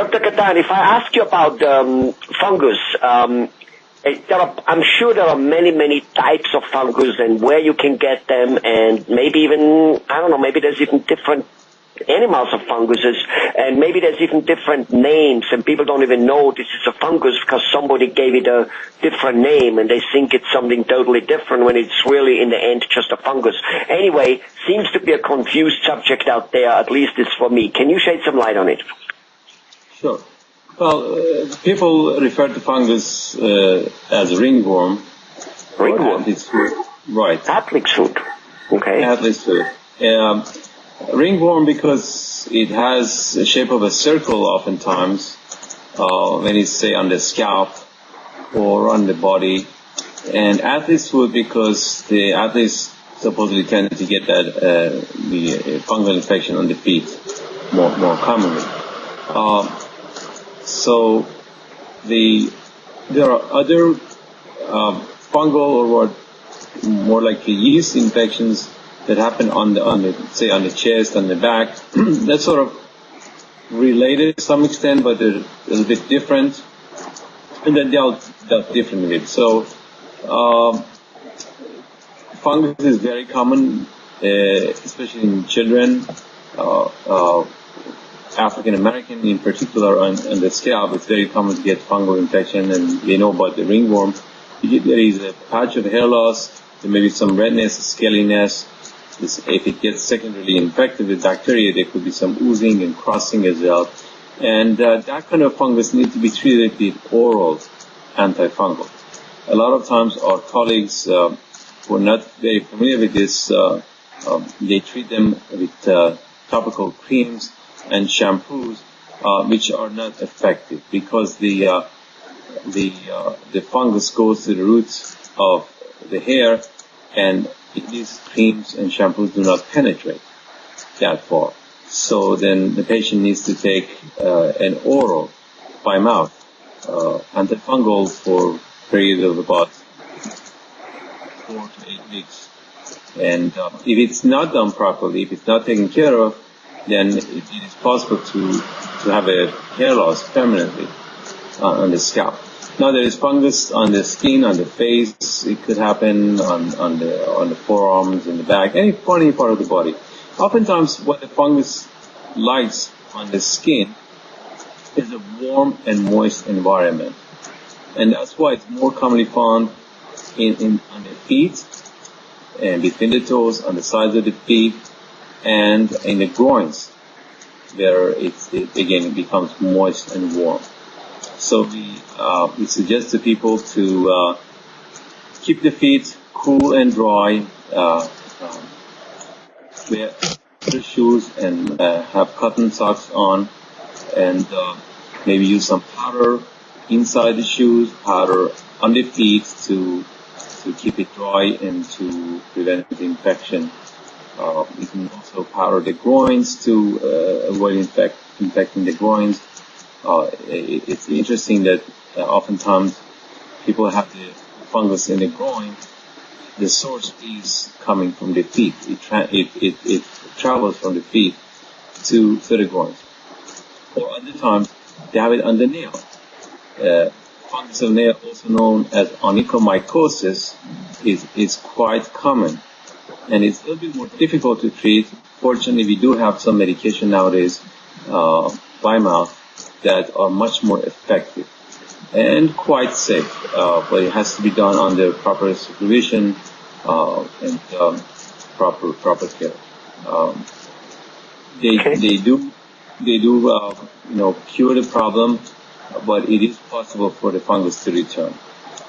Dr. Ghatan, if I ask you about fungus, I'm sure there are many, many types of fungus and where you can get them, and maybe even, I don't know, maybe there's even different animals of funguses, and maybe there's even different names, and people don't even know this is a fungus because somebody gave it a different name, and they think it's something totally different when it's really, in the end, just a fungus. Anyway, seems to be a confused subject out there, at least it's for me. Can you shed some light on it? Sure. Well, people refer to fungus as ringworm. Ringworm? Right. Athlete's foot. Okay. Athlete's foot. Ringworm because it has the shape of a circle oftentimes when it's, say, on the scalp or on the body. And athlete's foot because the athletes supposedly tend to get that the fungal infection on the feet more commonly. So there are other fungal or more likely yeast infections that happen on the chest, on the back. That's sort of related to some extent, but they're a little bit different, and then dealt differently with. So fungus is very common, especially in children. African American in particular on the scalp, it's very common to get fungal infection, and they know about the ringworm. There is a patch of hair loss, there may be some redness, scaliness. If it gets secondarily infected with bacteria, there could be some oozing and crossing as well. And that kind of fungus needs to be treated with oral antifungal. A lot of times our colleagues who are not very familiar with this, they treat them with topical creams and shampoos, which are not effective because the fungus goes to the roots of the hair, and these creams and shampoos do not penetrate that far. So then the patient needs to take an oral by mouth antifungal for a period of about 4 to 8 weeks. And if it's not done properly, if it's not taken care of, then it is possible to have a hair loss permanently on the scalp. Now there is fungus on the skin, on the face. It could happen on the forearms, in the back, any part of the body. Oftentimes, what the fungus likes on the skin is a warm and moist environment, and that's why it's more commonly found on the feet and between the toes, on the sides of the feet, and in the groins, where it becomes moist and warm. So we suggest to people to keep the feet cool and dry, wear shoes and have cotton socks on, and maybe use some powder inside the shoes, powder on the feet to keep it dry and to prevent the infection. You can also powder the groins to avoid infecting the groins. It's interesting that oftentimes people have the fungus in the groin. The source is coming from the feet. It travels from the feet to the groins. Or other times they have it on the nail. Fungus of nail, also known as onychomycosis, is quite common, and it's a little bit more difficult to treat. Fortunately, we do have some medication nowadays by mouth that are much more effective and quite safe, but it has to be done under proper supervision and proper care. They do cure the problem, but it is possible for the fungus to return.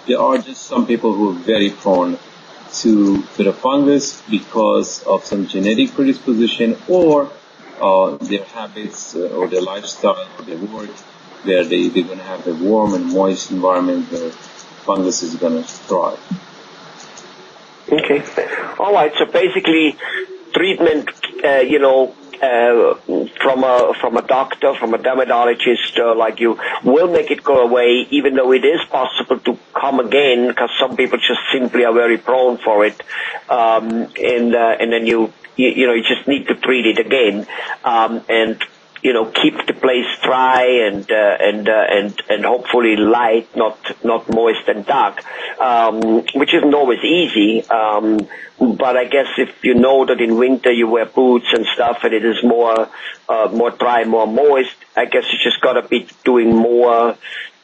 There are just some people who are very prone to the fungus because of some genetic predisposition or their habits or their lifestyle or their work, where they're going to have a warm and moist environment where fungus is going to thrive. Okay. All right. So basically, treatment, from a doctor, from a dermatologist like you, will make it go away, even though it is possible to come again, because some people just simply are very prone for it, and then you just need to treat it again, and keep the place dry and hopefully light, not moist and dark, which isn't always easy. But I guess if you know that in winter you wear boots and stuff and it is more dry, more moist, I guess you just gotta be doing more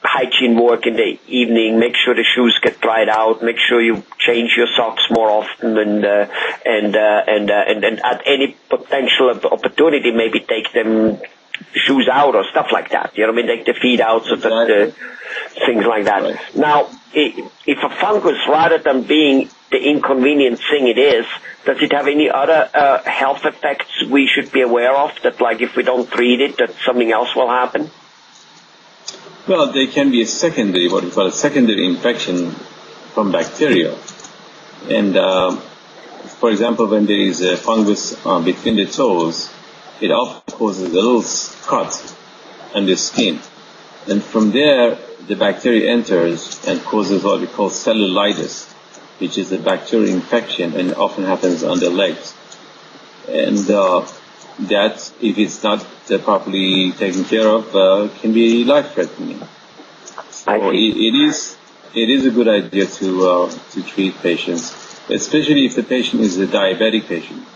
hygiene work in the evening. Make sure the shoes get dried out. Make sure you change your socks more often, and at any potential opportunity, maybe take them shoes out or stuff like that. You know what I mean? Take the feet out, so that things like that. Right. Now, if a fungus, rather than being the inconvenient thing it is, does it have any other health effects we should be aware of? That, like, if we don't treat it, that something else will happen? Well, there can be what we call a secondary infection from bacteria. And, for example, when there is a fungus between the toes, it often causes a little cut on the skin. And from there, the bacteria enters and causes what we call cellulitis, which is a bacterial infection, and often happens on the legs. And that, if it's not properly taken care of, can be life-threatening. So it is a good idea to treat patients, especially if the patient is a diabetic patient.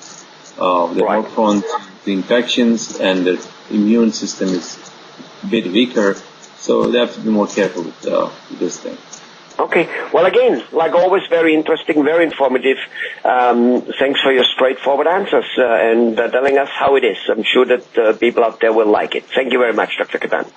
They're more prone to infections, and the immune system is a bit weaker, so they have to be more careful with this thing. Okay. Well, again, like always, very interesting, very informative. Thanks for your straightforward answers and telling us how it is. I'm sure that people out there will like it. Thank you very much, Dr. Ghatan.